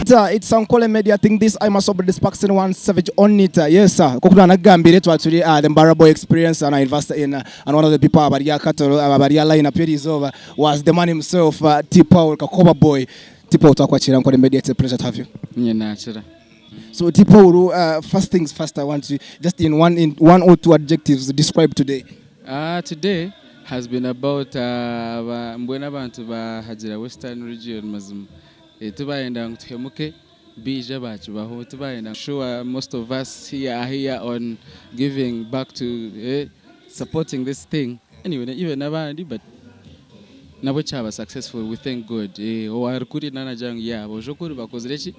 It's Ankole Media. I think this I must over this Paxton one savage on it. Yes, sir. Kokuna Gambire to actually the Barabo experience, and I invested in and one of the people Abaria Cattle Abaria line up is over was the man himself, Tipo Kakoba boy. Tipo Takwachira Ankole Media. It's a pleasure to have you. Yeah, natural. So Tipo, first things first, I want to just in one or two adjectives describe today. Today has been about mbwena bantu ba hajira Western region mazum. Tubaenda ngutemuke bija bacu baho tubaenda. Sure, most of us here are here on giving back to supporting this thing. Anyway, even nabandi but nabo chaba successful, we thank God. Owarukuri nana jang ya bojokuri bakozirechi.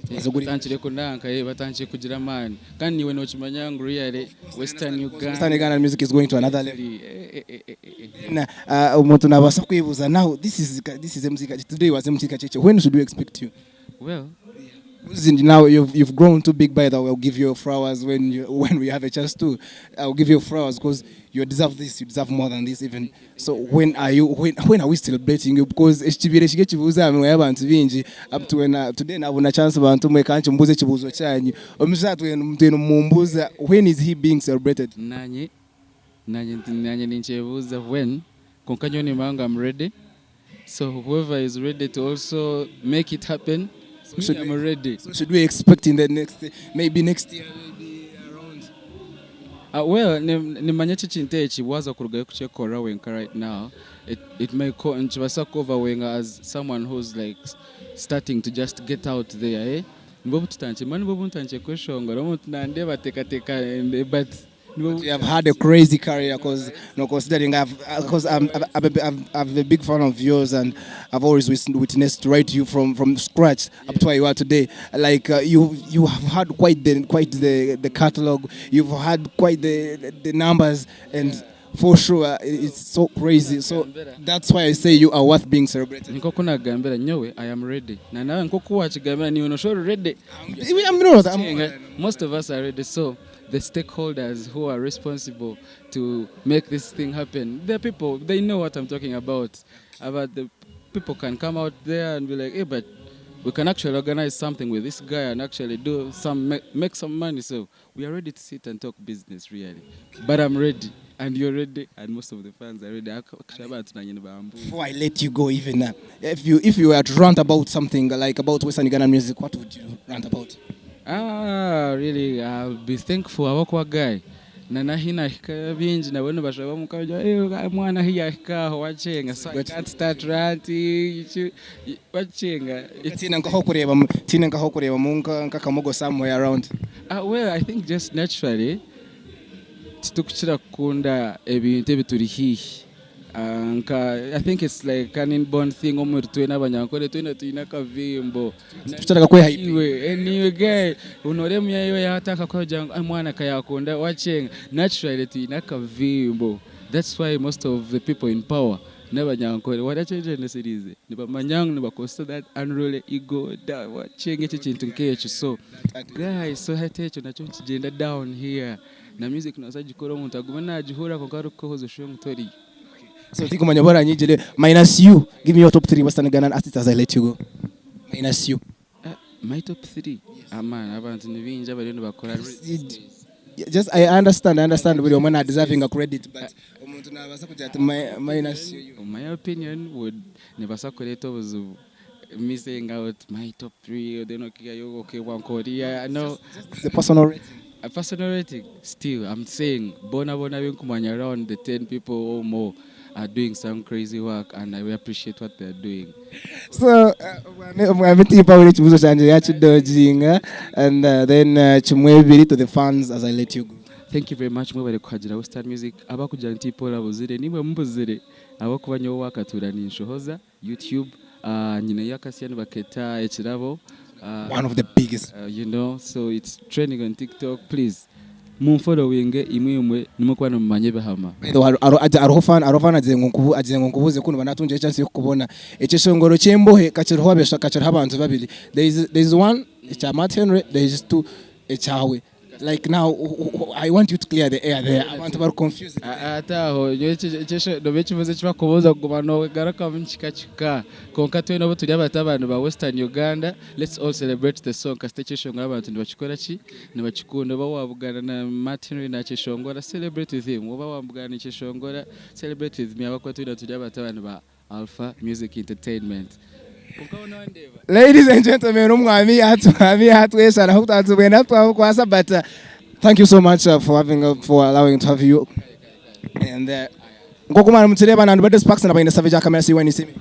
Batanchire kundanka batanchire kugira man kandi niwe no chimanyangu really Western Uganda music is going to another level. Na umuntu nabasa kwibuza now this is a music today was music Kacheche. When should we expect you? Well, now you've grown too big, by the way. I'll give you flowers when we have a chance to. I'll give you flowers because you deserve this. You deserve more than this even. So when are we celebrating you? Because echibire shige chibuza amwe abantu binji up to when today na una chance abantu mwe kanchi mbuze chibuzo cyanyu. Omusatu muteno mumbuza, when is he being celebrated? Nanye ninchebuza when konkanyoni manga I'm ready. So whoever is ready to also make it happen. I'm ready. So should we expect in the maybe next year maybe around? Well, nimanyachi chintechi waza kurugaye kuchekora wenka right now. It may nchibasa cover wenga as someone who's like starting to just get out there. Nibobu tutanche mani bobu tutanche kweshonga romo tunande bateka but you have had a crazy career because considering I'm a big fan of yours and I've always witnessed right you from scratch up to where you are today. Like you have had quite the catalog. You've had quite the numbers, and for sure it's so crazy. So that's why I say you are worth being celebrated. Nikokuna gambera nyowe I am ready. Na nawe nkokuwa chigambera ni unosho ready. Most of us are ready. So the stakeholders who are responsible to make this thing happen, they're people, they know what I'm talking about. The people can come out there and be like, hey, but we can actually organize something with this guy and actually do make some money. So we are ready to sit and talk business, really. But I'm ready, and you're ready, and most of the fans are ready. Before I let you go, even if you were to rant about something like about Western Uganda music, what would you rant about? Really, I'll be thankful awakwa guy. Na hina hika binji na wenu bashaba mukaja mwana hiya hika ho wachenga so I can't start ranting wachenga tina nkaho kureba munka nkakamogo somewhere around. Well, I think just naturally tukira kunda ebintu ebituri hihi. I think it's like an inborn thing. Twena banyankole twena tuina kavimbo tutaka kwe hype anyway guy unoremu yayo yataka koja mwana kayakunda watching naturally tuina kavimbo. That's why most of the people in power never nyankole wadacheje ne series ni bamanyang ne bakosta that unruly ego da watching echi chintu nkecho. So guys, so hatecho nacho chigenda down here na music nasaji koro muntu agumana ajihura ko garuko hozo shyo mutori. So Tiko Manyabora Nijele, minus you, give me your top 3 Western Ugandan artists as I let you go. Minus you. My top 3? Yes. Man, I want to just I understand with your man are deserving a credit, but minus you. My opinion would never circulate was me saying out my top 3 or then okay one Korea. No, it's a personal rating. A personal rating. Still, I'm saying Bona Kumanya around the 10 people or more are doing some crazy work, and I will appreciate what they're doing. So, I'm and then Chumwebiri to the fans as I let you go. Thank you very much. Mwebale kuhajira Western music. Abakuja ntipola buzire nimwe mbuzire. Abakubanyo wakatura ni nshohoza YouTube. Nyine yakasiano baketa ekirabo. One of the biggest. So it's trending on TikTok. Please mumfollowinge imwe nimwe mumanye bahama arofana agiye ngo nkubuze kuno banatunje chance yo kubona ekishongoro cyembohe kakiroho abesha kakiroho abantu babiri. There is one cha Matt Henry, there is two echawe. Like now I want you to clear the air there. Abantu bari confused. Ataho yekeshe no bekivuze kibakoboza kugumano garaka mchikachika konka twe nabo turi abantu ba Western Uganda. Let's all celebrate the song kastechesho ngabantu ndibachikora ki nibachikunda bawabugana na Martin na cheshongora. Celebrate with him oba wabugana cheshongora. Celebrate with me abakwa turi abantu ba Alpha Music Entertainment. Ladies and gentlemen, umwami atwesha naho tatubena twakwasa, but thank you so much for allowing to have you. And ngokumana mutireba nandu bade sparks na bayina savage camera, see when you see me.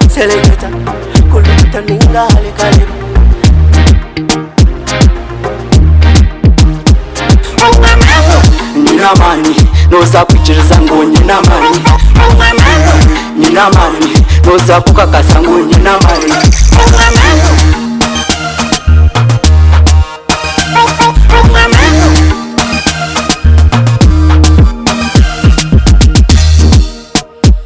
Selecta, kulita ninga kale. Nina mani, no sakuchira sango nina mani. Nina mani, no sakukaka sango nina mani.